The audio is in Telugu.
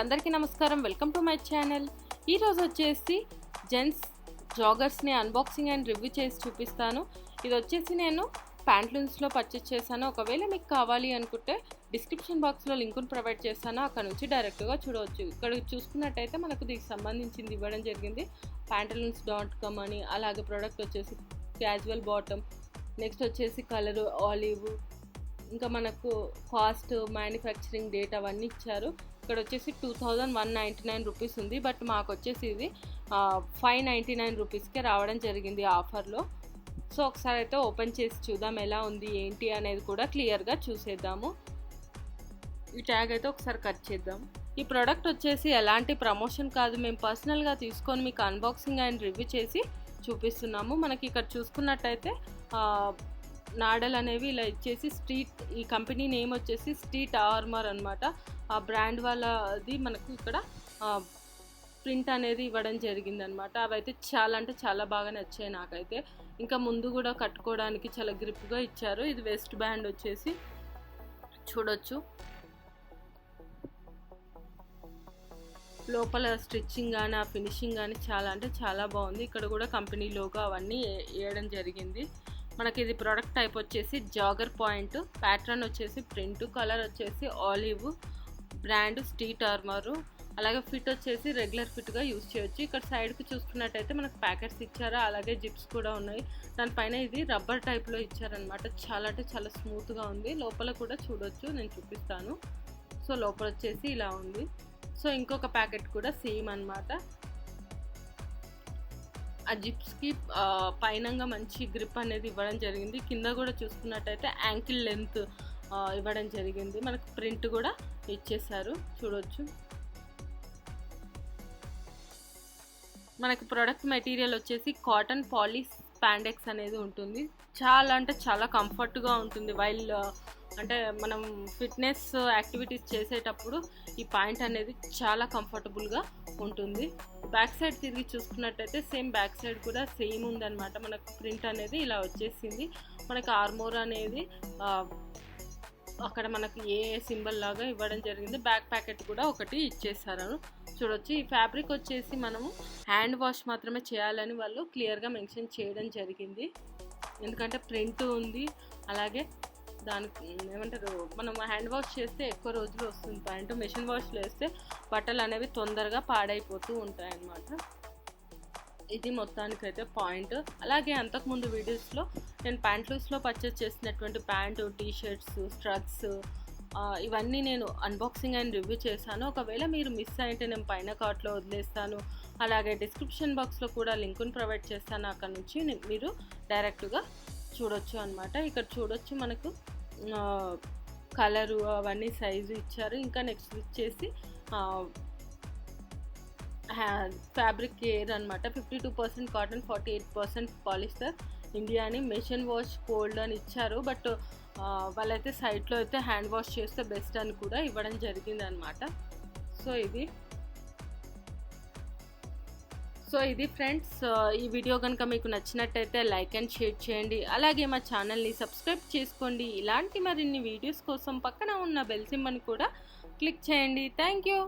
అందరికీ నమస్కారం. Welcome to my channel. ఈరోజు వచ్చేసి జెంట్స్ జాగర్స్ని అన్బాక్సింగ్ అండ్ రివ్యూ చేసి చూపిస్తాను. ఇది వచ్చేసి నేను ప్యాంట్లూన్స్లో పర్చేస్ చేశాను. ఒకవేళ మీకు కావాలి అనుకుంటే డిస్క్రిప్షన్ బాక్స్లో లింకును ప్రొవైడ్ చేస్తాను, అక్కడ నుంచి డైరెక్ట్గా చూడవచ్చు. ఇక్కడ చూసుకున్నట్టయితే మనకు దీనికి సంబంధించింది ఇవ్వడం జరిగింది. Pantaloons.com అని. అలాగే ప్రోడక్ట్ వచ్చేసి క్యాజువల్ బాటమ్, నెక్స్ట్ వచ్చేసి కలరు ఆలివ్, ఇంకా మనకు కాస్ట్, మ్యానుఫ్యాక్చరింగ్ డేట్ అవన్నీ ఇచ్చారు. ఇక్కడ వచ్చేసి 2199 రూపీస్ ఉంది, బట్ మాకు వచ్చేసి ఇది 599 రూపీస్కే రావడం జరిగింది ఆఫర్లో. సో ఒకసారి అయితే ఓపెన్ చేసి చూద్దాం ఎలా ఉంది ఏంటి అనేది కూడా క్లియర్గా చూసేద్దాము. ఈ ట్యాగ్ అయితే ఒకసారి కట్ చేద్దాం. ఈ ప్రోడక్ట్ వచ్చేసి ఎలాంటి ప్రమోషన్ కాదు, మేము పర్సనల్గా తీసుకొని మీకు అన్బాక్సింగ్ అండ్ రివ్యూ చేసి చూపిస్తున్నాము. మనకి ఇక్కడ చూసుకున్నట్టయితే నాడలు అనేవి ఇలా ఇచ్చేసి స్ట్రీట్, ఈ కంపెనీ నేమ్ వచ్చేసి స్ట్రీట్ ఆర్మర్ అనమాట. ఆ బ్రాండ్ వాళ్ళది మనకు ఇక్కడ ప్రింట్ అనేది ఇవ్వడం జరిగింది అనమాట. అవైతే చాలా అంటే చాలా బాగా నచ్చాయి నాకైతే. ఇంకా ముందు కూడా కట్టుకోవడానికి చాలా గ్రిప్గా ఇచ్చారు. ఇది వెస్ట్ బ్యాండ్ వచ్చేసి చూడొచ్చు. లోపల స్టిచ్చింగ్ కానీ ఆ ఫినిషింగ్ కానీ చాలా అంటే చాలా బాగుంది. ఇక్కడ కూడా కంపెనీ లోగో అవన్నీ వేయడం జరిగింది. మనకి ఇది ప్రోడక్ట్ టైప్ వచ్చేసి జాగర్ పాయింట్, ప్యాటర్న్ వచ్చేసి ప్రింట్, కలర్ వచ్చేసి ఆలివ్, బ్రాండ్ స్ట్రీట్ ఆర్మరు, అలాగే ఫిట్ వచ్చేసి రెగ్యులర్ ఫిట్గా యూజ్ చేయొచ్చు. ఇక్కడ సైడ్కి చూసుకున్నట్టయితే మనకు ప్యాకెట్స్ ఇచ్చారు, అలాగే జిప్స్ కూడా ఉన్నాయి. దానిపైన ఇది రబ్బర్ టైప్లో ఇచ్చారనమాట. చాలా అంటే చాలా స్మూత్గా ఉంది. లోపల కూడా చూడొచ్చు, నేను చూపిస్తాను. సో లోపల వచ్చేసి ఇలా ఉంది. సో ఇంకొక ప్యాకెట్ కూడా సేమ్ అనమాట. ఆ జిప్స్కి పైనంగా మంచి గ్రిప్ అనేది ఇవ్వడం జరిగింది. కింద కూడా చూసుకున్నట్టయితే యాంకిల్ లెంత్ ఇవ్వడం జరిగింది. మనకు ప్రింట్ కూడా ఇచ్చేసారు, చూడొచ్చు. మనకి ప్రోడక్ట్ మెటీరియల్ వచ్చేసి కాటన్ పాలీ స్పాండెక్స్ అనేది ఉంటుంది. చాలా అంటే చాలా కంఫర్ట్గా ఉంటుంది. వైల్ అంటే మనం ఫిట్నెస్ యాక్టివిటీస్ చేసేటప్పుడు ఈ పాయింట్ అనేది చాలా కంఫర్టబుల్గా ఉంటుంది. బ్యాక్ సైడ్ తిరిగి చూసుకున్నట్టయితే సేమ్ బ్యాక్ సైడ్ కూడా సేమ్ ఉందన్నమాట. మనకు ప్రింట్ అనేది ఇలా వచ్చేసింది. మనకు ఆర్మోర్ అనేది అక్కడ మనకు ఏ సింబల్ లాగా ఇవ్వడం జరిగింది. బ్యాక్ ప్యాకెట్ కూడా ఒకటి ఇచ్చేసారు, చూడొచ్చు. ఈ ఫ్యాబ్రిక్ వచ్చేసి మనము హ్యాండ్ వాష్ మాత్రమే చేయాలని వాళ్ళు క్లియర్గా మెన్షన్ చేయడం జరిగింది. ఎందుకంటే ప్రింట్ ఉంది, అలాగే దానికి ఏమంటారు, మనం హ్యాండ్ వాష్ చేస్తే ఎక్కువ రోజులు వస్తుంది ప్యాంటు. మెషిన్ వాష్లో వేస్తే బట్టలు అనేవి తొందరగా పాడైపోతూ ఉంటాయి అన్నమాట. ఇది మొత్తానికైతే పాయింట్. అలాగే అంతకుముందు వీడియోస్లో నేను ప్యాంట్లూన్స్లో పర్చేస్ చేసినటువంటి ప్యాంటు, టీ-షర్ట్స్, స్ట్రగ్స్ ఇవన్నీ నేను అన్బాక్సింగ్ అండ్ రివ్యూ చేశాను. ఒకవేళ మీరు మిస్ అయితే నేను పైన కార్ట్లో వదిలేస్తాను, అలాగే డిస్క్రిప్షన్ బాక్స్లో కూడా లింకును ప్రొవైడ్ చేస్తాను, అక్కడ నుంచి మీరు డైరెక్ట్గా చూడొచ్చు అనమాట. ఇక్కడ చూడొచ్చు మనకు కలరు అవన్నీ సైజు ఇచ్చారు. ఇంకా నెక్స్ట్ వచ్చేసి ఫ్యాబ్రిక్ కేర్ అనమాట. 52% కాటన్, 48% పాలిస్టర్, ఇండియా అని, మెషిన్ వాష్ కోల్డ్ అని ఇచ్చారు. బట్ వాళ్ళైతే సైట్లో అయితే హ్యాండ్ వాష్ చేస్తే బెస్ట్ అని కూడా ఇవ్వడం జరిగింది అనమాట. సో ఇది ఫ్రెండ్స్, ఈ వీడియో కనుక మీకు నచ్చినట్టయితే లైక్ అండ్ షేర్ చేయండి. అలాగే మా ఛానల్ని సబ్స్క్రైబ్ చేసుకోండి. ఇలాంటి మరిన్ని వీడియోస్ కోసం పక్కన ఉన్న బెల్ సింబల్ని కూడా క్లిక్ చేయండి. Thank you.